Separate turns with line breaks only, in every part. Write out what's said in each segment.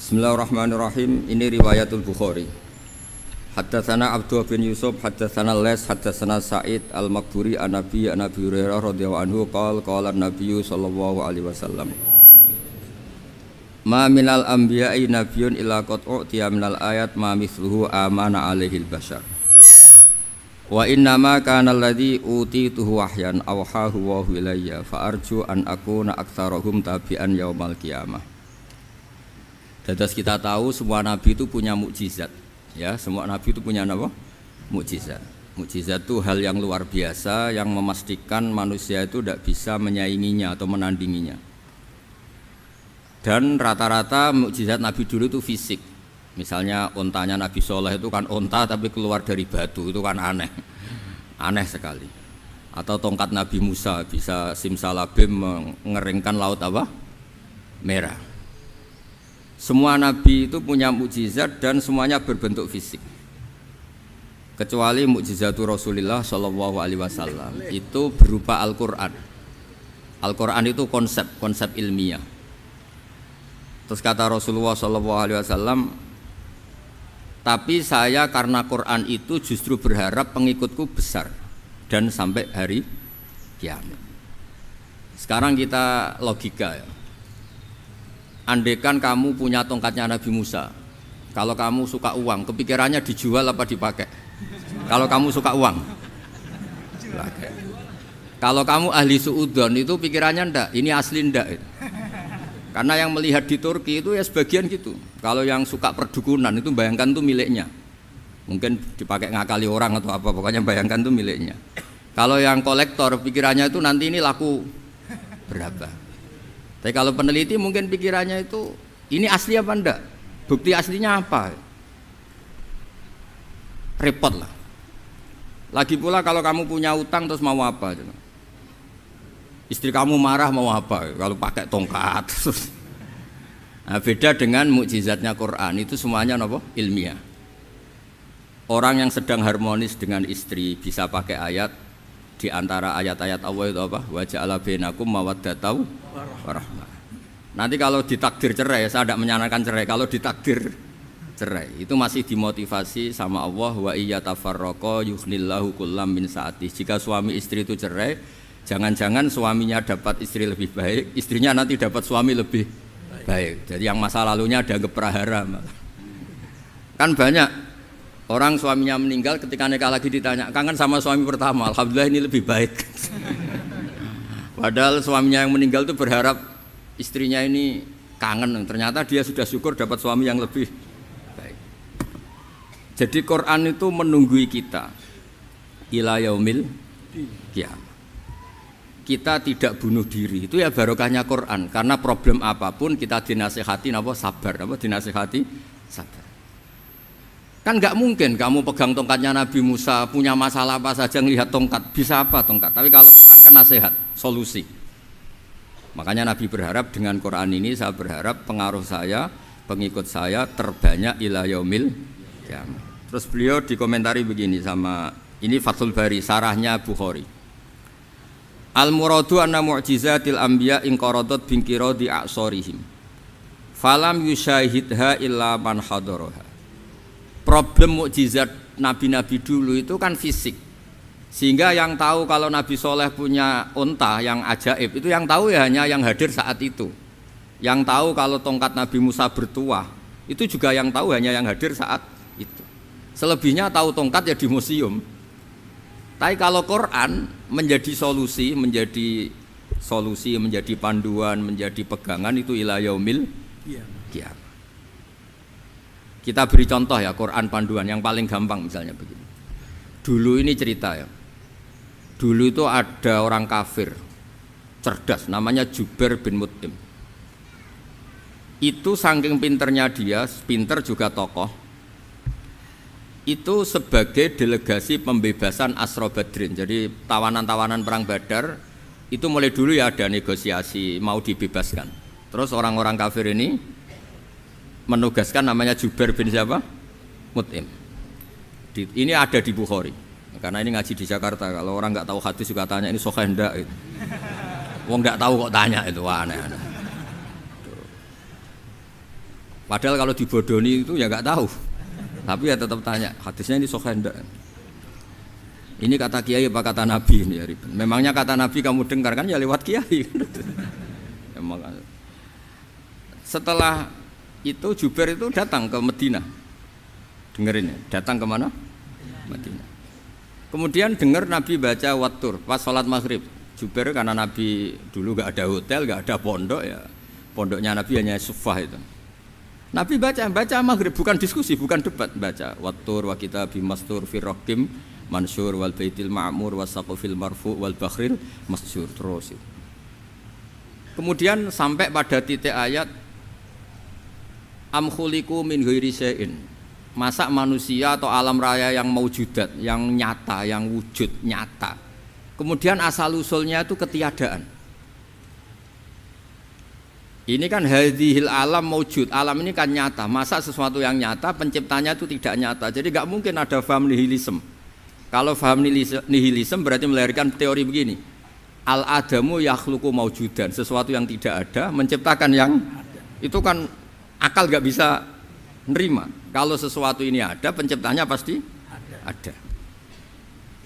Bismillahirrahmanirrahim. Ini riwayatul Bukhari. Haddatsana Abdullah bin Yusuf, haddatsana Les, haddatsana Sa'id al-Maqburi an Nabi Hurairah radhiyallahu anhu qala an-nabiy sallallahu alaihi wasallam. Ma minal anbiya'i nabiyyun illa qad u'tiya minal ayat ma mithluhu amana alaihi al-bashar. Wa inna ma kana alladhi utituhu wahyan awhahu wa ilayya fa arju an akuna aktsarahum tabi'an yaumal qiyamah. Dados kita tahu semua nabi itu punya mukjizat. Ya, semua nabi itu punya apa? Mukjizat. Mukjizat itu hal yang luar biasa yang memastikan manusia itu tidak bisa menyainginya atau menandinginya. Dan rata-rata mukjizat nabi dulu itu fisik. Misalnya ontanya Nabi Soleh itu kan onta tapi keluar dari batu, itu kan aneh. Aneh sekali. Atau tongkat Nabi Musa bisa simsalabim mengeringkan laut apa? Merah. Semua nabi itu punya mukjizat dan semuanya berbentuk fisik. Kecuali mukjizatul Rasulullah sallallahu alaihi wasallam itu berupa Al-Qur'an. Al-Qur'an itu konsep ilmiah. Terus kata Rasulullah sallallahu alaihi wasallam, tapi saya karena Quran itu justru berharap pengikutku besar dan sampai hari kiamat. Sekarang kita logika ya. Andaikan kamu punya tongkatnya Nabi Musa, kalau kamu suka uang, kepikirannya dijual apa dipakai? Kalau kamu suka uang, pakai. Kalau kamu ahli suudon itu pikirannya ndak, ini asli ndak. Karena yang melihat di Turki itu ya sebagian gitu. Kalau yang suka perdukunan itu bayangkan itu miliknya. Mungkin dipakai ngakali orang atau apa, pokoknya bayangkan itu miliknya. Kalau yang kolektor pikirannya itu nanti ini laku berapa. Tapi kalau peneliti mungkin pikirannya itu ini asli apa enggak? Bukti aslinya apa? Repot lah. Lagi pula kalau kamu punya utang terus mau apa? Istri kamu marah mau apa? Kalau pakai tongkat. Nah, beda dengan mukjizatnya Quran itu semuanya apa? Ilmiah. Orang yang sedang harmonis dengan istri bisa pakai ayat di antara ayat-ayat Allah itu apa? Wa ja'ala bainakum mawaddatan warahmah. Nanti kalau ditakdir cerai, saya tidak menyarankan cerai. Kalau ditakdir cerai, itu masih dimotivasi sama Allah wa iyyatafarraqa yughnillahu kullam min sa'ati. Jika suami istri itu cerai, jangan-jangan suaminya dapat istri lebih baik, istrinya nanti dapat suami lebih baik. Jadi yang masa lalunya dianggap prahara. Kan banyak orang suaminya meninggal ketika nikah lagi ditanya, kangen sama suami pertama, alhamdulillah ini lebih baik. Padahal suaminya yang meninggal itu berharap istrinya ini kangen, ternyata dia sudah syukur dapat suami yang lebih baik. Jadi Quran itu menunggui kita ila yaumil qiyamah. Kita tidak bunuh diri, itu ya barokahnya Quran. Karena problem apapun kita dinasihati apa sabar, apa dinasihati sabar. Kan nggak mungkin kamu pegang tongkatnya Nabi Musa, punya masalah apa saja ngelihat tongkat, bisa apa tongkat. Tapi kalau Quran kan nasihat, solusi. Makanya Nabi berharap dengan Quran ini, saya berharap pengaruh saya, pengikut saya terbanyak ila yaumil qiyamah. Terus beliau dikomentari begini sama, ini Fathul Bari, sarahnya Bukhari. Al-muradu anna mu'jizatil anbiya inqaradat binqiradi a'sorihim falam yusyahidha illa man hadaraha. Problem mukjizat nabi-nabi dulu itu kan fisik, sehingga yang tahu kalau Nabi Soleh punya unta yang ajaib itu yang tahu ya hanya yang hadir saat itu. Yang tahu kalau tongkat Nabi Musa bertuah itu juga yang tahu hanya yang hadir saat itu. Selebihnya tahu tongkat ya di museum. Tapi kalau Quran menjadi solusi, menjadi panduan, menjadi pegangan itu ila yaumil qiyamah. Kita beri contoh ya, Quran panduan yang paling gampang misalnya begini. Dulu ini cerita ya. Dulu itu ada orang kafir cerdas namanya Jubair bin Mut'im. Itu saking pinternya dia, pinter juga tokoh. Itu sebagai delegasi pembebasan Asra Badrin. Jadi tawanan-tawanan perang Badar itu mulai dulu ya ada negosiasi mau dibebaskan. Terus orang-orang kafir ini menugaskan namanya Jubair bin siapa? Mut'im. Ini ada di Bukhari. Karena ini ngaji di Jakarta. Kalau orang nggak tahu hadis juga tanya ini sahih ndak. Wong nggak tahu kok tanya itu aneh-aneh. Padahal kalau dibodoni itu ya nggak tahu. Tapi ya tetap tanya, hadisnya ini sahih enggak? Ini kata kiai apa kata nabi ini ya Ribet. Memangnya kata nabi kamu dengar kan ya lewat kiai. Emang. Setelah itu Jubair itu datang ke Madinah. Dengerin ya, datang ke mana? Madinah. Kemudian dengar Nabi baca Wattur pas sholat maghrib. Jubair karena Nabi dulu gak ada hotel, gak ada pondok ya. Pondoknya Nabi hanya sufah itu. Nabi baca maghrib, bukan diskusi, bukan debat, baca Wattur wa kitabi mastur fi raqim mansur wal baitil ma'mur wasaqfil marfu wal bakhril masjur terus. Kemudian sampai pada titik ayat am khuliqu min ghairi syai'in. Masa manusia atau alam raya yang maujudat, yang nyata, yang wujud nyata. Kemudian asal usulnya itu ketiadaan. Ini kan hadhil alam maujud, alam ini kan nyata. Masa sesuatu yang nyata penciptanya itu tidak nyata. Jadi nggak mungkin ada faham nihilisme. Kalau faham nihilisme berarti melahirkan teori begini. Al adamu yakhluqu maujudan, sesuatu yang tidak ada menciptakan yang itu kan akal nggak bisa nerima. Kalau sesuatu ini ada, penciptanya pasti ada.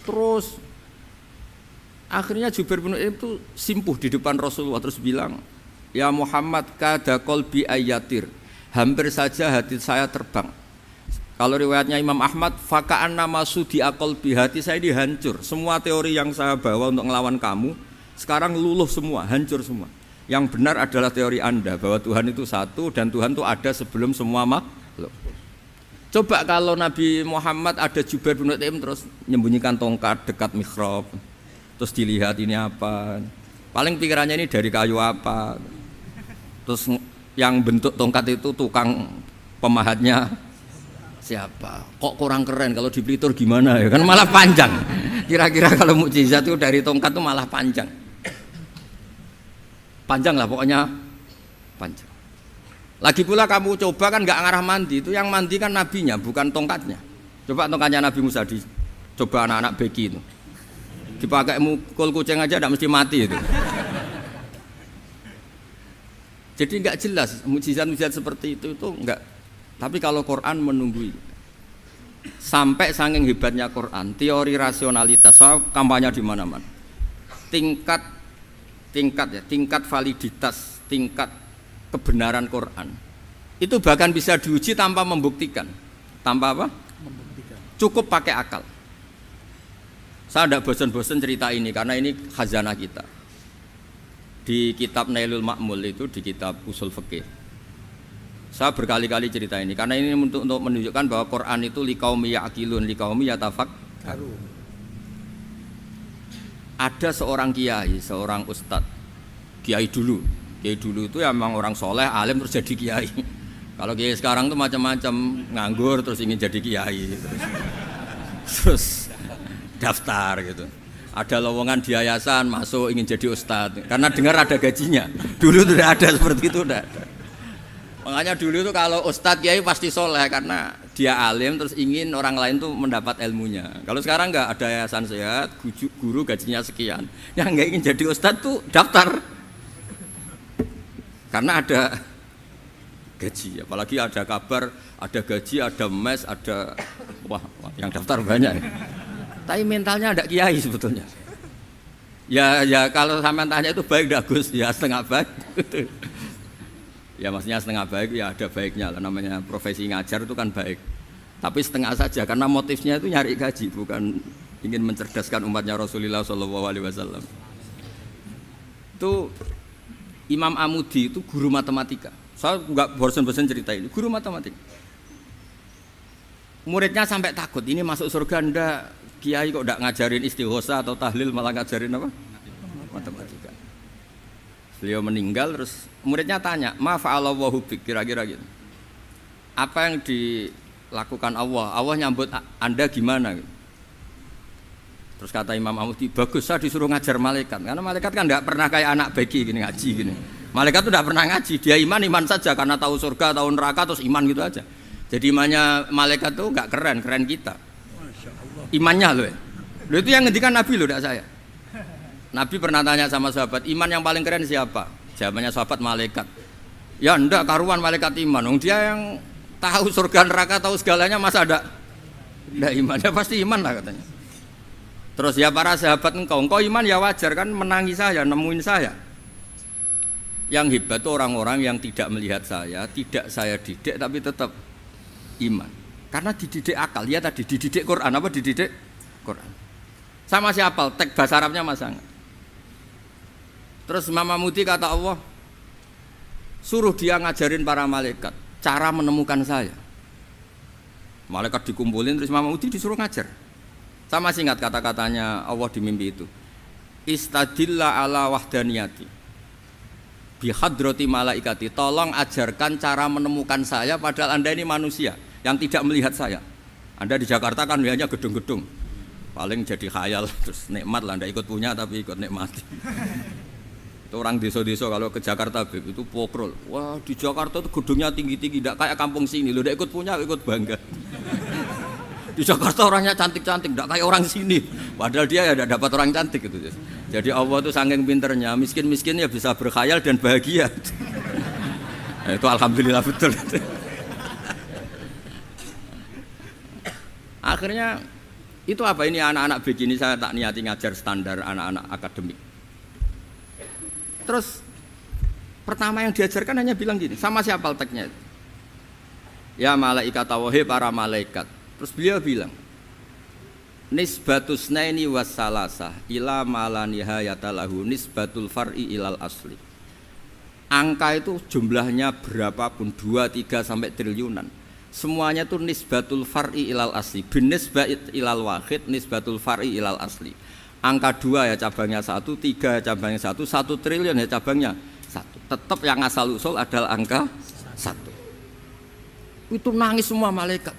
Terus akhirnya Jubair bin Mut'im itu simpuh di depan Rasulullah terus bilang, ya Muhammad kada qalbi ayatir, hampir saja hati saya terbang. Kalau riwayatnya Imam Ahmad, faka'an nama sudi qalbi, hati saya ini hancur. Semua teori yang saya bawa untuk melawan kamu sekarang luluh semua, hancur semua. Yang benar adalah teori Anda bahwa Tuhan itu satu dan Tuhan itu ada sebelum semua makhluk. Coba kalau Nabi Muhammad ada Jubair bin Mut'im terus menyembunyikan tongkat dekat mihrab, terus dilihat ini apa, paling pikirannya ini dari kayu apa, terus yang bentuk tongkat itu tukang pemahatnya siapa, kok kurang keren, kalau di Blitar gimana ya, kan malah panjang. Kira-kira kalau mukjizat itu dari tongkat itu malah panjang lah pokoknya panjang. Lagi pula kamu coba kan nggak ngarah mandi, itu yang mandi kan nabinya bukan tongkatnya. Coba tongkatnya Nabi Musa coba anak-anak beki itu dipakai mukul kucing aja tidak mesti mati itu. Jadi nggak jelas mukjizat-mukjizat seperti itu nggak. Tapi kalau Quran menunggu sampai saking hebatnya Quran, teori rasionalitas, soal kampanye di mana-mana, tingkat validitas, tingkat kebenaran Quran itu bahkan bisa diuji tanpa membuktikan. Tanpa apa? Membuktikan. Cukup pakai akal. Saya tidak bosan-bosan cerita ini karena ini khazanah kita. Di kitab Nailul Ma'mul itu, di kitab usul fikih, saya berkali-kali cerita ini karena ini untuk menunjukkan bahwa Quran itu liqaumi ya'qilun, liqaumi yatafakkarun. Ada seorang kiai, seorang ustadz, kiai dulu itu ya memang orang soleh, alim terus jadi kiai. Kalau kiai sekarang tuh macam-macam, nganggur terus ingin jadi kiai, terus daftar gitu. Ada lowongan di yayasan masuk ingin jadi ustadz karena dengar ada gajinya. Dulu tidak ada seperti itu, tidak ada. Makanya dulu itu kalau ustadz kiai pasti soleh karena dia alim terus ingin orang lain tuh mendapat ilmunya. Kalau sekarang nggak ada yayasan sehat, guru gajinya sekian, yang nggak ingin jadi ustadz tuh daftar karena ada gaji. Apalagi ada kabar, ada gaji, ada mes, ada wah yang daftar banyak. Tapi mentalnya ada kiai sebetulnya. Ya kalau sampean tanya itu baik dah Gus, ya setengah baik. Ya maksudnya setengah baik ya ada baiknya lah, namanya profesi ngajar itu kan baik. Tapi setengah saja karena motifnya itu nyari gaji, bukan ingin mencerdaskan umatnya Rasulullah SAW. Itu Imam Amudi itu guru matematika. Saya nggak bosan-bosan cerita ini, guru matematika. Muridnya sampai takut, ini masuk surga ndak, kiai kok ndak ngajarin istighosa atau tahlil malah ngajarin apa? Matematika. Beliau meninggal terus muridnya tanya, "Ma fa'alallahu bik?" Kira-kira gitu. Apa yang dilakukan Allah? Allah nyambut Anda gimana? Terus kata Imam Amudi, bagus saya disuruh ngajar malaikat. Karena malaikat kan tidak pernah kayak anak beki gini ngaji gini. Malaikat itu tidak pernah ngaji, dia iman saja karena tahu surga, tahu neraka terus iman gitu aja. Jadi imannya malaikat itu nggak keren kita. Imannya loh. Loh itu yang ngendikan Nabi loh, tidak saya. Nabi pernah tanya sama sahabat, iman yang paling keren siapa? Jawabannya sahabat malaikat. Ya ndak karuan malaikat iman. Wong dia yang tahu surga neraka, tahu segalanya, masa ndak iman? Ya pasti iman lah katanya. Terus ya para sahabat engkau iman ya wajar kan, menangi saya, nemuin saya. Yang hebat itu orang-orang yang tidak melihat saya, tidak saya didik tapi tetap iman. Karena dididik akal, ya tadi dididik Quran, apa dididik Quran. Sama siapa? Teks bahasa Arabnya masang. Terus Mama Muti kata Allah, suruh dia ngajarin para malaikat cara menemukan saya. Malaikat dikumpulin, terus Mama Muti disuruh ngajar. Sama singkat kata-katanya Allah di mimpi itu. Istadilla ala wahdaniyati bihadrati malaikati. Tolong ajarkan cara menemukan saya padahal Anda ini manusia yang tidak melihat saya. Anda di Jakarta kan hanya gedung-gedung. Paling jadi khayal terus nikmat lah, Anda ikut punya tapi ikut nikmati. Itu orang desa-desa kalau ke Jakarta itu pokrol. Wah, di Jakarta itu gedungnya tinggi-tinggi, tidak kayak kampung sini. Lo udah ikut punya, ikut bangga. Di Jakarta orangnya cantik-cantik, tidak kayak orang sini. Padahal dia ya tidak dapat orang cantik gitu. Jadi Allah itu saking pinternya, miskin-miskin ya bisa berkhayal dan bahagia. Nah, itu alhamdulillah betul. Akhirnya itu apa ini anak-anak begini saya tak niati ngajar standar anak-anak akademik. Terus pertama yang diajarkan hanya bilang gini, sama siapa teknya itu? Ya malaikat wahai para malaikat. Terus beliau bilang, nisbatus naini wassalasah ila malanihayata lahu nisbatul far'i ilal asli. Angka itu jumlahnya berapapun 2, 3 sampai triliunan. Semuanya itu nisbatul far'i ilal asli. Binisbat ilal wahid nisbatul far'i ilal asli. Angka 2 ya cabangnya 1, 3 ya cabangnya 1, 1 triliun ya cabangnya 1. Tetap yang asal usul adalah angka 1. Itu nangis semua malaikat.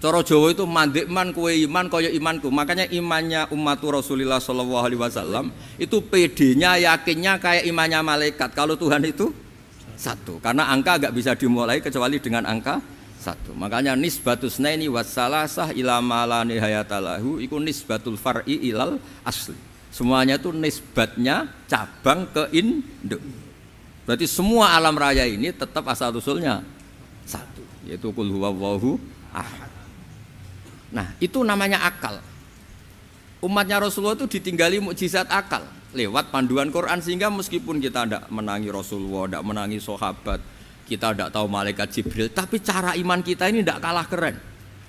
Cara Jawa itu mandekman kue iman kaya imanku. Makanya imannya ummatu Rasulullah sallallahu alaihi wasallam itu PD-nya yakinnya kayak imannya malaikat. Kalau Tuhan itu 1. Karena angka enggak bisa dimulai kecuali dengan angka 1. Makanya nisbatus naini wassalasah ila malani hayatalahu iku nisbatul far'i ilal asli. Semuanya itu nisbatnya cabang ke induk. Berarti semua alam raya ini tetap asal usulnya 1, yaitu qul huwallahu ahad. Nah, itu namanya akal. Umatnya Rasulullah itu ditinggali mukjizat akal lewat panduan Quran, sehingga meskipun kita tidak menangi Rasulullah, tidak menangi sahabat, kita tidak tahu malaikat Jibril, tapi cara iman kita ini tidak kalah keren.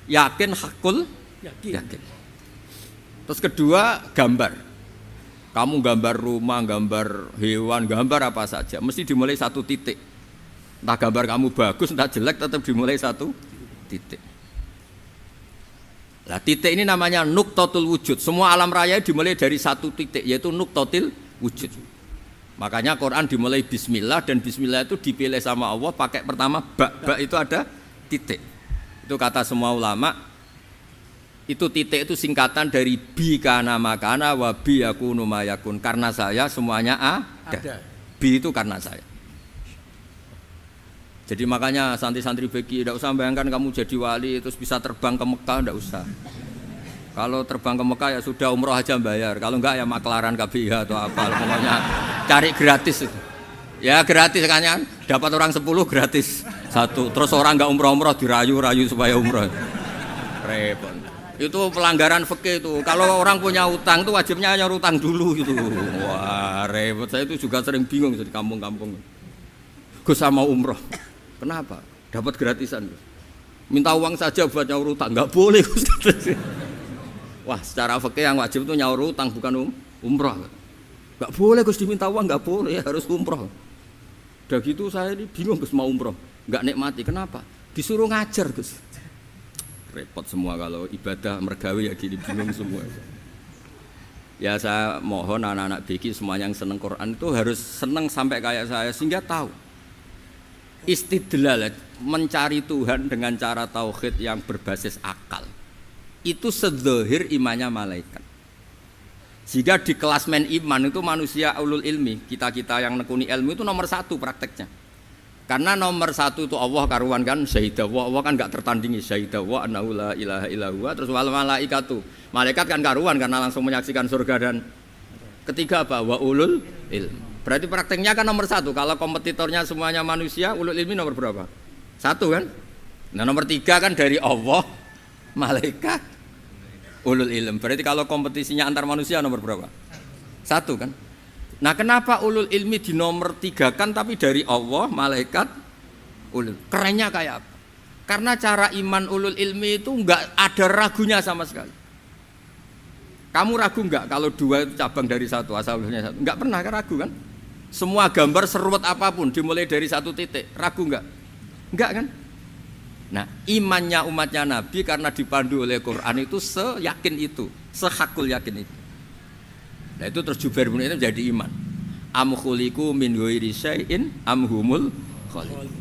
Yakin hakul yakin. Terus kedua, gambar. Kamu gambar rumah, gambar hewan, gambar apa saja, mesti dimulai 1 titik. Entah gambar kamu bagus, entah jelek, tetap dimulai 1 titik. Nah, titik ini namanya nuqtatul wujud. Semua alam raya dimulai dari 1 titik, yaitu nuqtatil wujud. Makanya Quran dimulai bismillah, dan bismillah itu dipilih sama Allah pakai pertama ba itu ada titik. Itu kata semua ulama. Itu titik itu singkatan dari bi kana makana wa bi yakunu mayakun. Karena saya semuanya ada. Bi itu karena saya. Jadi makanya santri-santri bagi tidak usah bayangkan kamu jadi wali terus bisa terbang ke Mekah, tidak usah. Kalau terbang ke Mekah ya sudah umroh aja bayar. Kalau enggak ya maklaran KBH atau apa, pokoknya cari gratis itu. Ya gratis kan, dapat orang 10 gratis 1. Terus orang enggak umroh-umroh dirayu-rayu supaya umroh. Repot. Itu pelanggaran fikih itu. Kalau orang punya utang itu wajibnya hanya utang dulu gitu. Wah, repot. Saya itu juga sering bingung di kampung-kampung. Gus sama umroh. Kenapa? Dapat gratisan. Minta uang saja buat nyaur utang, nggak boleh. Wah, secara fikih yang wajib itu nyaur utang bukan umroh. Nggak boleh Gus diminta uang, nggak boleh, harus umroh. Udah gitu saya ini bingung Gus mau umroh, nggak nikmati. Kenapa? Disuruh ngajar Gus. Repot semua kalau ibadah mergawe ya gini, bingung semua. Ya saya mohon anak-anak BK semuanya yang seneng Quran itu harus seneng sampai kayak saya sehingga tahu. Istidlal, mencari Tuhan dengan cara tauhid yang berbasis akal itu sedzahir imannya malaikat. Jika di klasmen iman itu manusia ulul ilmi, kita-kita yang nekuni ilmu itu nomor 1 prakteknya. Karena nomor 1 itu Allah karuan kan, syahidah Allah kan gak tertandingi, syahidah wa annahu la ilaha illallah. Terus wal malaikatu, malaikat kan karuan karena langsung menyaksikan surga. Dan ketiga apa? Wa ulul ilmi. Berarti prakteknya kan nomor 1. Kalau kompetitornya semuanya manusia, ulul ilmi nomor berapa? 1 kan? Nah nomor 3 kan dari Allah, malaikat, ulul ilm. Berarti kalau kompetisinya antar manusia nomor berapa? 1 kan? Nah kenapa ulul ilmi di nomor 3 kan tapi dari Allah, malaikat, ulul? Kerennya kayak apa? Karena cara iman ulul ilmi itu enggak ada ragunya sama sekali. Kamu ragu enggak kalau 2 itu cabang dari 1, asal-usulnya 1? Enggak pernah kan ragu kan? Semua gambar seruat apapun dimulai dari 1 titik, ragu enggak? Enggak kan? Nah imannya umatnya Nabi karena dipandu oleh Quran itu seyakin itu, sehakul yakin itu. Nah itu terus Jubair bin Mut'im jadi iman. Am khuliqu min ghairi syai'in am humul khaliq.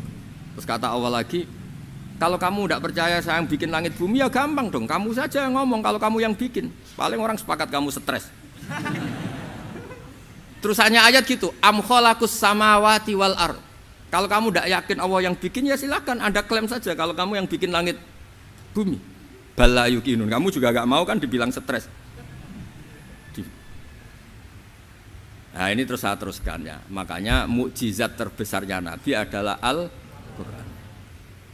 Terus kata Allah lagi, kalau kamu tidak percaya saya yang bikin langit bumi ya gampang dong, kamu saja yang ngomong kalau kamu yang bikin. Paling orang sepakat kamu stres. Terus hanya ayat gitu, am khalaqus samawati wal ard. Kalau kamu tidak yakin Allah yang bikin ya silakan Anda klaim saja kalau kamu yang bikin langit bumi. Bala yuqinun. Kamu juga gak mau kan dibilang stres. Nah ini terus saya teruskan ya. Makanya mukjizat terbesarnya Nabi adalah Al-Quran.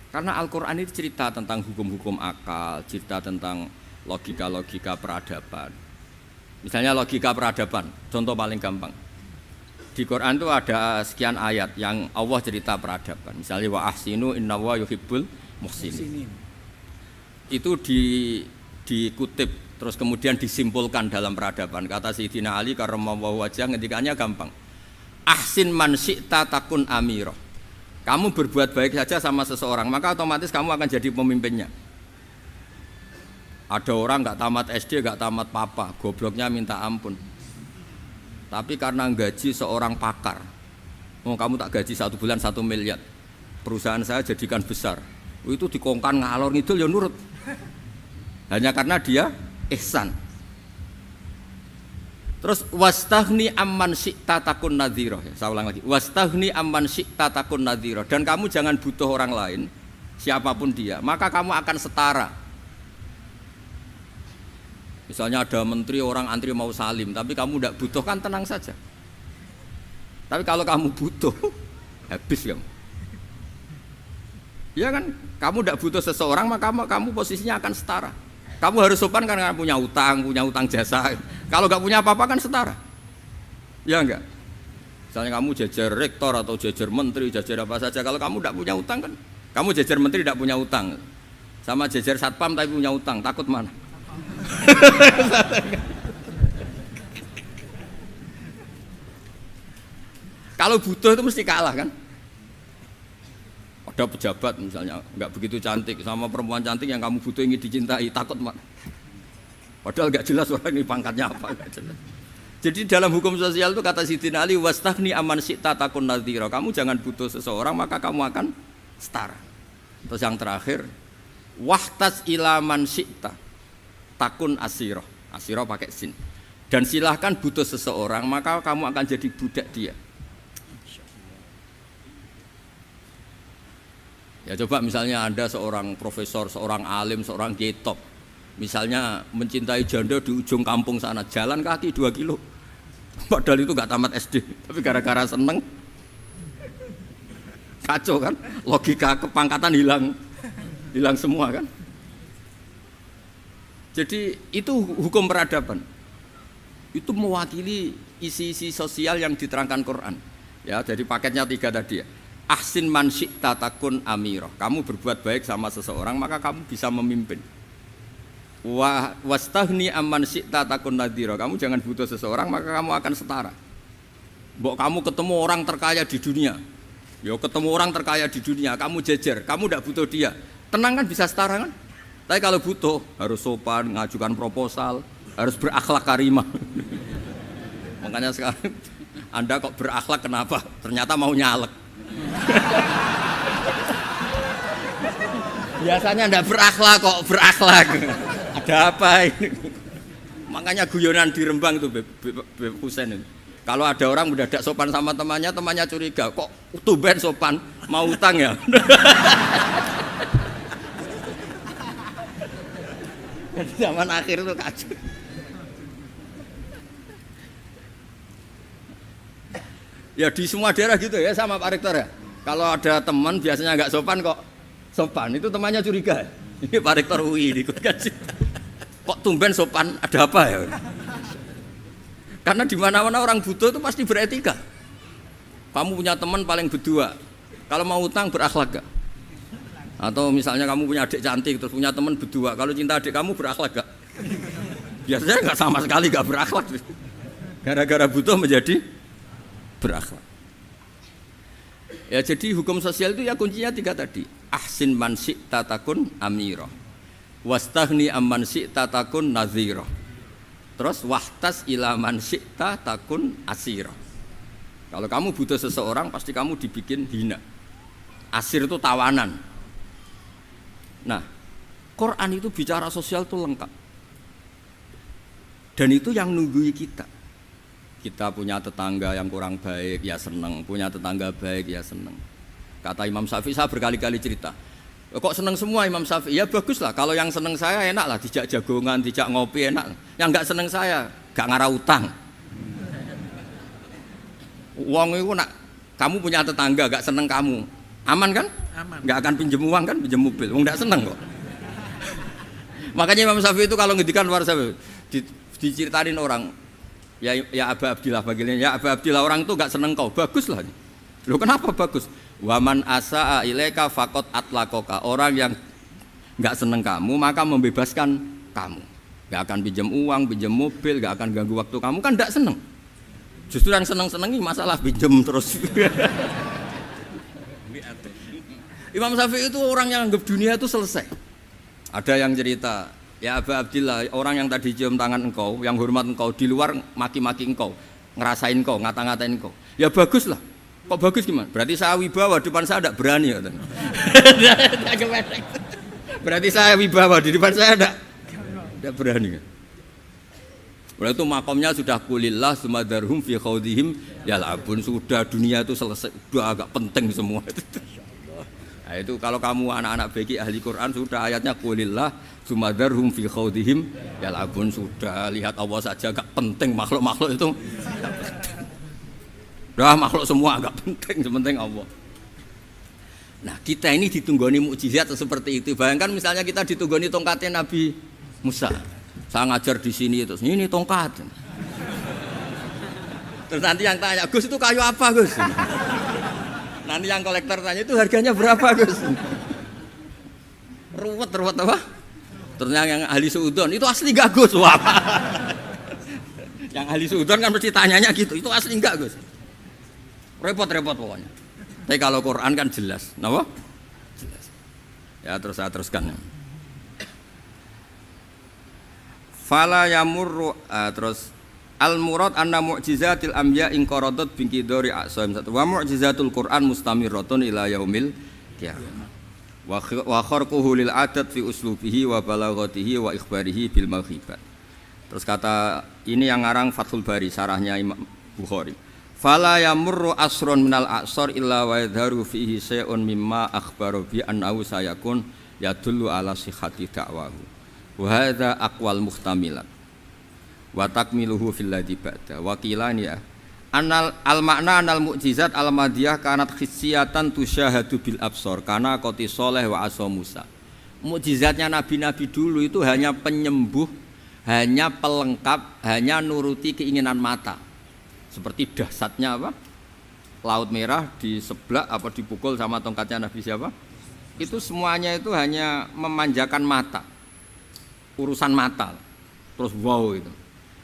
Karena Al-Quran itu cerita tentang hukum-hukum akal, cerita tentang logika-logika peradaban. Misalnya logika peradaban, contoh paling gampang. Di Quran itu ada sekian ayat yang Allah cerita peradaban. Misalnya wa ahsinu innallaha yuhibbul muhsinin. Itu dikutip terus kemudian disimpulkan dalam peradaban. Kata Sayyidina Ali karramallahu wajhah ngendikannya gampang. Ahsin man syi'ta takun amirah. Kamu berbuat baik saja sama seseorang, maka otomatis kamu akan jadi pemimpinnya. Ada orang nggak tamat SD, nggak tamat papa, gobloknya minta ampun. Tapi karena gaji seorang pakar, kamu tak gaji 1 bulan 1 miliar, perusahaan saya jadikan besar. Itu dikongkan ngalor ngidul ya nurut. Hanya karena dia ihsan. Terus wastaghni amman syi'ta takun nadhira. Saya ulang lagi. Wastaghni amman syi'ta takun nadhira. Dan kamu jangan butuh orang lain, siapapun dia, maka kamu akan setara. Misalnya ada menteri orang antri mau salim, tapi kamu tidak butuh kan tenang saja. Tapi kalau kamu butuh, habis kamu. Ya kan, kamu tidak butuh seseorang, maka kamu posisinya akan setara. Kamu harus sopan karena punya utang jasa. Kalau nggak punya apa-apa kan setara. Ya enggak? Misalnya kamu jajar rektor atau jajar menteri, jajar apa saja. Kalau kamu tidak punya utang kan, kamu jajar menteri tidak punya utang. Sama jajar satpam tapi punya utang, takut mana? Kalau butuh itu mesti kalah kan? Ada pejabat misalnya nggak begitu cantik sama perempuan cantik yang kamu butuh ingin dicintai, takut mak. Padahal nggak jelas orang ini pangkatnya apa, nggak jelas. Jadi dalam hukum sosial itu kata Sayyidina Ali wastaghni amman syi'ta takun nadhira. Kamu jangan butuh seseorang maka kamu akan setara. Terus yang terakhir wahtas ila man syi'ta takun asiro. Asiro pakai sin. Dan silahkan butuh seseorang maka kamu akan jadi budak dia. Ya coba misalnya Anda seorang profesor, seorang alim, seorang getop, misalnya mencintai janda di ujung kampung sana, jalan kaki 2 kilo, padahal itu nggak tamat SD, tapi gara-gara seneng, kacau kan, logika kepangkatan hilang semua kan. Jadi itu hukum peradaban, itu mewakili isi-isi sosial yang diterangkan Quran. Ya, jadi paketnya 3 tadi ya. Ahsin man syi'ta takun amirah. Kamu berbuat baik sama seseorang maka kamu bisa memimpin. Wastaghni amman syi'ta takun nadhira. Kamu jangan butuh seseorang maka kamu akan setara. Mbok kamu ketemu orang terkaya di dunia. Ya ketemu orang terkaya di dunia, kamu jejer, kamu tidak butuh dia. Tenang kan bisa setara kan? Tapi kalau butuh harus sopan, ngajukan proposal, harus berakhlak karimah. Makanya sekarang Anda kok berakhlak kenapa? Ternyata mau nyalek. Biasanya ndak berakhlak kok berakhlak. Ada apa ini? Makanya guyonan di Rembang itu Beb Husain itu. Kalau ada orang mendadak sopan sama temannya curiga, kok tumben sopan, mau utang ya? Zaman akhir itu kacau. Ya di semua daerah gitu ya sama Pak Rektor ya. Kalau ada teman biasanya nggak sopan kok sopan, itu temannya curiga. Ini Pak Rektor UI ikut kaji. Kok tumben sopan, ada apa ya? Karena di mana-mana orang butuh itu pasti beretika. Kamu punya teman paling berdua, kalau mau utang berakhlak gak? Atau misalnya kamu punya adik cantik terus punya teman berdua, kalau cinta adik kamu berakhlak gak? Biasanya nggak sama sekali gak berakhlak. Gara-gara butuh menjadi berakhlak. Ya jadi hukum sosial itu ya kuncinya 3 tadi. Ahsin man syi'ta takun amira. Wastaghni amman syi'ta takun nadhira. Terus wahtas ila man syi'ta takun asira. Kalau kamu butuh seseorang pasti kamu dibikin hina. Asir itu tawanan. Nah, Quran itu bicara sosial itu lengkap. Dan itu yang nunggui kita. Kita punya tetangga yang kurang baik, ya seneng. Punya tetangga baik, ya seneng. Kata Imam Syafi'i, saya berkali-kali cerita. Kok seneng semua Imam Syafi'i? Ya bagus lah. Kalau yang seneng saya enak lah. Dijak jagongan, dijak ngopi enak. Yang nggak seneng saya, gak ngarah utang. Uang itu nak, kamu punya tetangga gak seneng kamu. Aman kan? Aman. Gak akan pinjem uang kan, pinjem mobil. Uang gak seneng kok. Makanya Imam Syafi'i itu kalau ngedikan luar Syafi'i, diceritain orang. Ya Aba Abdillah bagiannya, ya Aba Abdillah orang itu gak seneng kau, bagus lah. Loh kenapa bagus? Waman asa'a ilaika faqad atlaqaka. Orang yang gak seneng kamu maka membebaskan kamu. Gak akan pinjam uang, pinjam mobil, gak akan ganggu waktu kamu, kan gak seneng. Justru yang seneng-senengi masalah pinjam terus. Imam Syafi'i itu orang yang anggap dunia itu selesai. Ada yang cerita, ya Aba Abdillah, orang yang tadi cium tangan engkau, yang hormat engkau, di luar maki-maki engkau, ngerasain engkau, ngata-ngatain engkau. Ya bagus lah. Kok bagus gimana? Berarti saya wibawa, depan saya tidak berani. Berarti saya wibawa, di depan saya tidak berani. Oleh itu makomnya sudah kulillah sumadarhum fi khawdihim yal'abun. Sudah dunia itu selesai, sudah agak penting semua. Nah itu kalau kamu anak-anak bagi ahli Quran sudah ayatnya kulillah sumadarhum fi khawdihim yal'abun. Sudah lihat Allah saja agak penting, makhluk-makhluk itu dah makhluk semua agak penting, sepenting Allah. Nah kita ini ditunggoni mukjizat seperti itu. Bayangkan misalnya kita ditunggoni tongkatnya Nabi Musa. Saya ngajar di sini terus ini tongkat. Terus nanti yang tanya, Gus itu kayu apa Gus? Nanti yang kolektor tanya itu harganya berapa Gus? Ruwet apa? Terus yang ahli suudon itu asli enggak Gus? Wah. Yang ahli suudon kan mesti tanyanya gitu, itu asli enggak Gus? Repot-repot pokoknya. Tapi kalau Quran kan jelas, kenapa? Jelas. Ya terus saya teruskan. Fala yamurru terus al murad anna mu'jizatil anbiya in qaradat binqidari aqsam wa mu'jizatul Quran mustamirratun ila yaumil qiyamah wa kharquhu lil adat fi uslubihi wa balaghatihi wa ikhbarihi bil mawhibat. Terus kata ini yang ngarang Fathul Bari sarahnya Imam Bukhari. Fala yamurru asrun minal aqsar illa wa yadharu fihi shay'un mimma akhbara bi annahu sayakun yadullu ala sihhati da'wahu. Wa hadza aqwal muhtamilat wa takmiluhu fil ladzi ba'da wa qilani ya anal al makna anal mukjizat al madiyah kanat khissiyatan tusyahadu bil absar kana qati sholeh wa asa Musa. Mukjizatnya nabi-nabi dulu itu hanya penyembuh, hanya pelengkap, hanya nuruti keinginan mata. Seperti dahsyatnya apa? Laut Merah di sebelah apa dipukul sama tongkatnya Nabi siapa? Itu semuanya itu hanya memanjakan mata. Urusan mata, terus wow itu.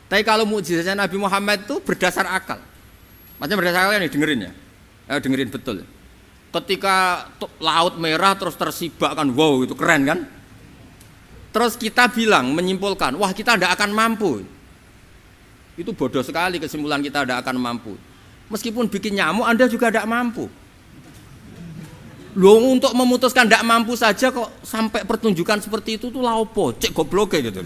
Tapi kalau mukjizatnya Nabi Muhammad itu berdasar akal. Maksudnya berdasar akal nih dengerin ya, dengerin betul. Ketika Laut Merah terus tersibak kan, wow itu keren kan. Terus kita bilang menyimpulkan, wah kita tidak akan mampu. Itu bodoh sekali kesimpulan kita tidak akan mampu. Meskipun bikin nyamuk Anda juga tidak mampu. Loh untuk memutuskan tidak mampu saja kok sampai pertunjukan seperti itu tuh laopo, cek goblok gitu.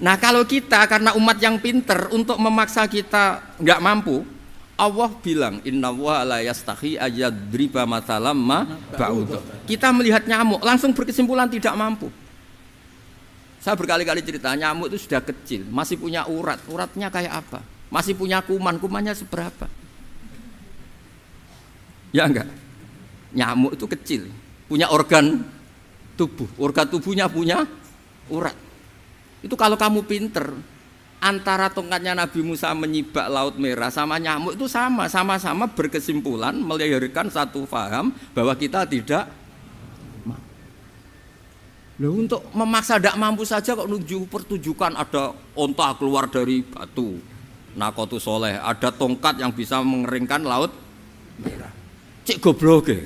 Nah kalau kita karena umat yang pinter untuk memaksa kita nggak mampu, Allah bilang innallaha la yastahi ayadriba mathalam ma ba'ud. Kita melihat nyamuk langsung berkesimpulan tidak mampu. Saya berkali-kali cerita nyamuk itu sudah kecil, masih punya urat, uratnya kayak apa? Masih punya kuman, kumannya seberapa? Ya enggak? Nyamuk itu kecil, punya organ tubuh, organ tubuhnya punya urat. Itu kalau kamu pinter, antara tongkatnya Nabi Musa menyibak Laut Merah sama nyamuk itu sama-sama berkesimpulan melahirkan satu faham bahwa kita tidak mampu. Loh, untuk memaksa tidak mampu saja kok pertunjukan ada onta keluar dari batu, Nakotu Soleh, ada tongkat yang bisa mengeringkan Laut Merah. Cik goblok ya.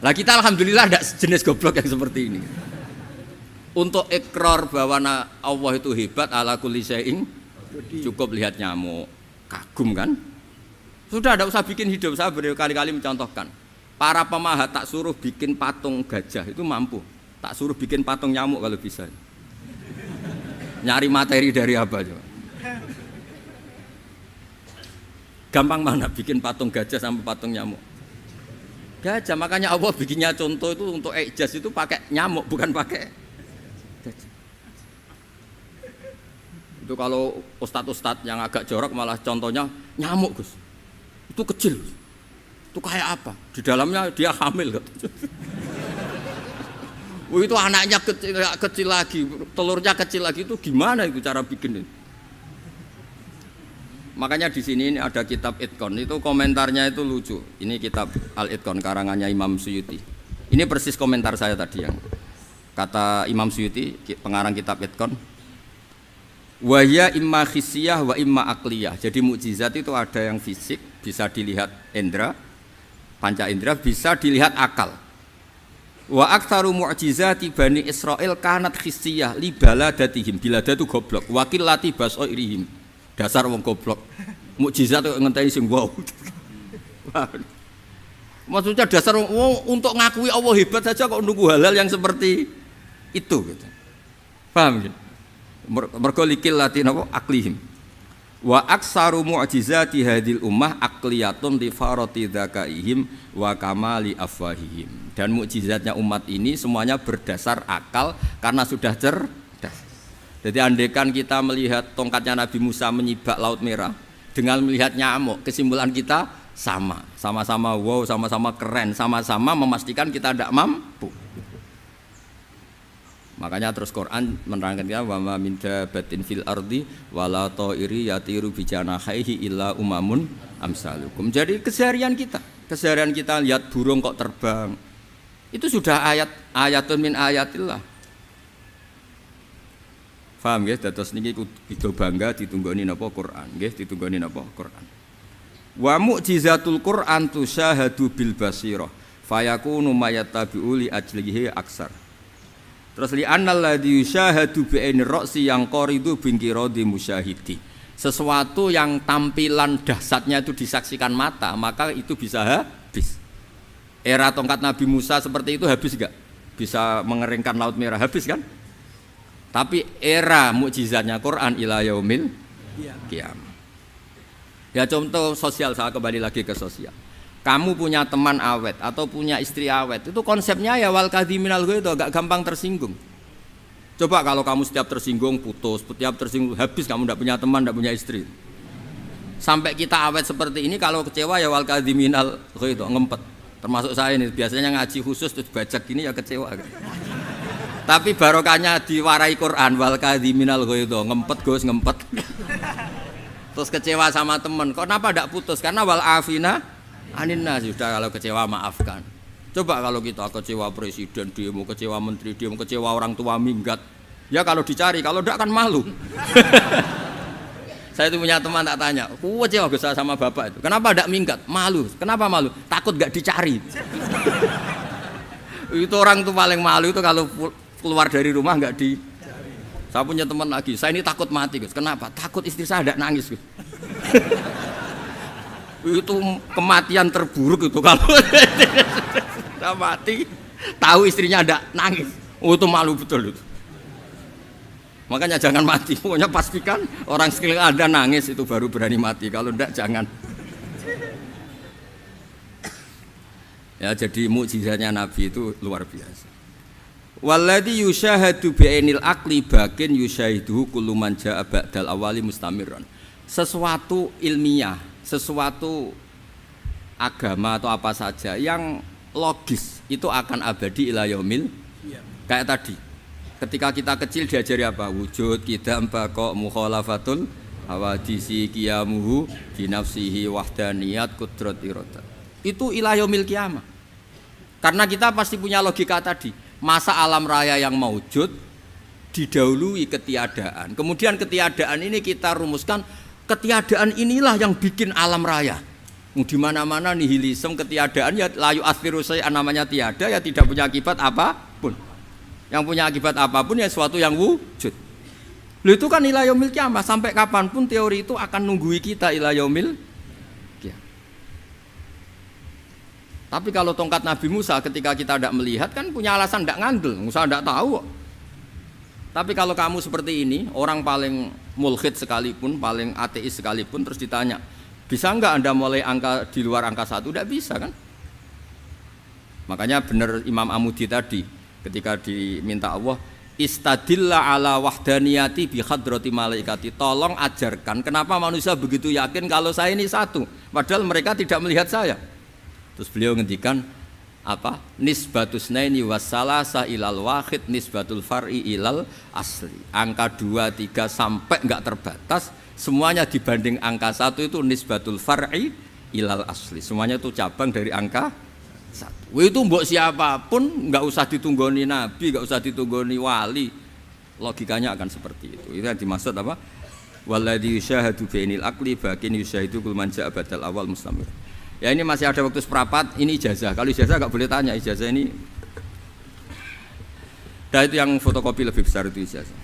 Lah kita alhamdulillah tidak jenis goblok yang seperti ini. Untuk ikrar bahwa Allah itu hebat ala kulli syai'in, cukup lihat nyamuk, kagum kan? Sudah tidak usah bikin hidup. Saya berkali-kali mencontohkan. Para pemahat tak suruh bikin patung gajah itu mampu, tak suruh bikin patung nyamuk kalau bisa. Nyari materi dari apa coba? Gampang mana bikin patung gajah sama patung nyamuk? Gajah, makanya Allah bikinnya contoh itu untuk ijaz itu pakai nyamuk bukan pakai. Itu kalau ustadz-ustadz yang agak jorok malah contohnya nyamuk Gus, itu kecil, itu kayak apa? Di dalamnya dia hamil. Itu anaknya kecil lagi, telurnya kecil lagi, itu gimana itu cara bikin itu? Makanya di sini ada kitab Itqon, itu komentarnya itu lucu. Ini kitab Al-Itqon karangannya Imam Suyuti. Ini persis komentar saya tadi yang kata Imam Suyuti, pengarang kitab Itqon. Wa ya imma khissiyah wa imma akliyah. Jadi mukjizat itu ada yang fisik, bisa dilihat indra, panca indra, bisa dilihat akal. Wa aktsaru mu'jizati Bani Israil kanat khissiyah li baladatihim. Bilada itu goblok, wakillati basairihim. Dasar wong goblok. Mukjizat kok ngenteni sing wow. Maksudnya dasar wong untuk ngakui Allah hebat saja kok nunggu hal-hal yang seperti itu gitu. Paham gitu? Mergo likil latin apa aklihim wa aksaru mu'jizati hadil ummah akliyatun li farati dzakaihim wa kamali afwahihim. Dan mukjizatnya umat ini semuanya berdasar akal karena sudah cerdas. Jadi andaikan kita melihat tongkatnya Nabi Musa menyibak Laut Merah dengan melihat nyamuk, kesimpulan kita sama-sama wow, sama-sama keren, sama-sama memastikan kita tidak mampu. Makanya terus Quran menerangkan ya wa ma min dabatin fil ardi wala ta'iri yatiru bi janahihi illa umamun amsalukum. Jadi keseharian kita lihat burung kok terbang. Itu sudah ayatun min ayatillah. Paham nggih? Dados niki kudu bangga ditunggoni napa Quran, nggih ditunggoni napa Quran. Wa mu'jizatul Quran tusyahadu bil basirah fayakunu mayattabi'u li ajlihi aksar. Terus li annal ladzi yusyahadu bi ainir ra'si yang qaridu bin qiradi musyahidi. Sesuatu yang tampilan dahsyatnya itu disaksikan mata, maka itu bisa habis. Era tongkat Nabi Musa seperti itu habis enggak? Bisa mengeringkan Laut Merah, habis kan? Tapi era mukjizatnya Quran ila yaumil qiyamah. Ya contoh sosial, saya kembali lagi ke sosial. Kamu punya teman awet atau punya istri awet, itu konsepnya ya wal kadhiminal ghaidh, agak gampang tersinggung. Coba kalau kamu setiap tersinggung putus, setiap tersinggung habis, kamu tidak punya teman, tidak punya istri. Sampai kita awet seperti ini, kalau kecewa ya wal kadhiminal ghaidh, ngempet. Termasuk saya ini biasanya ngaji khusus terus bajak gini ya kecewa. Tapi barokahnya diwarai Quran wal kadhiminal ghaidh, ngempet Gus, ngempet. Terus kecewa sama teman, kenapa tidak putus? Karena wal afina aninna, sudah kalau kecewa maafkan. Coba kalau kita kecewa presiden demo, kecewa menteri demo, kecewa orang tua minggat, ya kalau dicari, kalau tidak kan malu. Saya itu punya teman tak tanya, kecewa Gus sama bapak itu, kenapa tidak minggat? Malu. Kenapa malu? Takut gak dicari. Itu orang tuh paling malu itu kalau keluar dari rumah nggak di. Saya punya teman lagi, saya ini takut mati Gus. Kenapa? Takut istri saya tidak nangis Gus. Itu kematian terburuk itu kalau sudah mati tahu istrinya ada nangis, itu malu betul itu. Makanya jangan mati, pokoknya pastikan orang sekeliling ada nangis itu baru berani mati, kalau enggak jangan. Ya jadi mukjizatnya Nabi itu luar biasa. Walladzi yusyahadu bi'ainil aqli bakin yusyahiduhu kullu man jaa ba'dal awali mustamirran. Sesuatu ilmiah, sesuatu agama atau apa saja yang logis itu akan abadi ila yaumil. Kayak tadi. Ketika kita kecil diajari apa? Wujud, qidam, baqa, mukhalafatul hawadisi, qiyamuhu bi nafsihi, wahdaniyat, qudrat, iradah. Itu ila yaumil qiyamah. Karena kita pasti punya logika tadi. Masa alam raya yang maujud didahului ketiadaan. Kemudian ketiadaan ini kita rumuskan, ketiadaan inilah yang bikin alam raya. Di mana-mana nihilisme, ketiadaan ya layu asfiru sayyan, namanya tiada ya tidak punya akibat apapun. Yang punya akibat apapun ya sesuatu yang wujud. Lalu itu kan ila yaumil qiyamah, sampai kapanpun teori itu akan nunggui kita ila yaumil qiyamah. Tapi kalau tongkat Nabi Musa ketika kita tidak melihat kan punya alasan tidak ngandel, Musa tidak tahu. Tapi kalau kamu seperti ini, orang paling mulhid sekalipun, paling ateis sekalipun, terus ditanya, bisa enggak Anda mulai angka di luar angka 1? Tidak bisa kan? Makanya benar Imam Amudi tadi ketika diminta Allah, istadilla ala wahdaniyati bi hadrati malaikati, tolong ajarkan kenapa manusia begitu yakin kalau saya ini satu, padahal mereka tidak melihat saya. Terus beliau ngendikan apa? Nisbatus naini wassalasa ilal wahid nisbatul far'i ilal asli. Angka 2, 3 sampai enggak terbatas, semuanya dibanding angka 1 itu nisbatul far'i ilal asli. Semuanya itu cabang dari angka 1. Itu mbok siapapun enggak usah ditunggoni nabi, enggak usah ditunggoni wali. Logikanya akan seperti itu. Itu yang dimaksud apa? Walladzi yusyahadu bainil aqli bakin yusyahidu kul man ja'a badal awal mustamir. Ya ini masih ada waktu seperempat, ini ijazah. Kalau ijazah enggak boleh tanya, ijazah ini. Dan itu yang fotokopi lebih besar itu ijazah.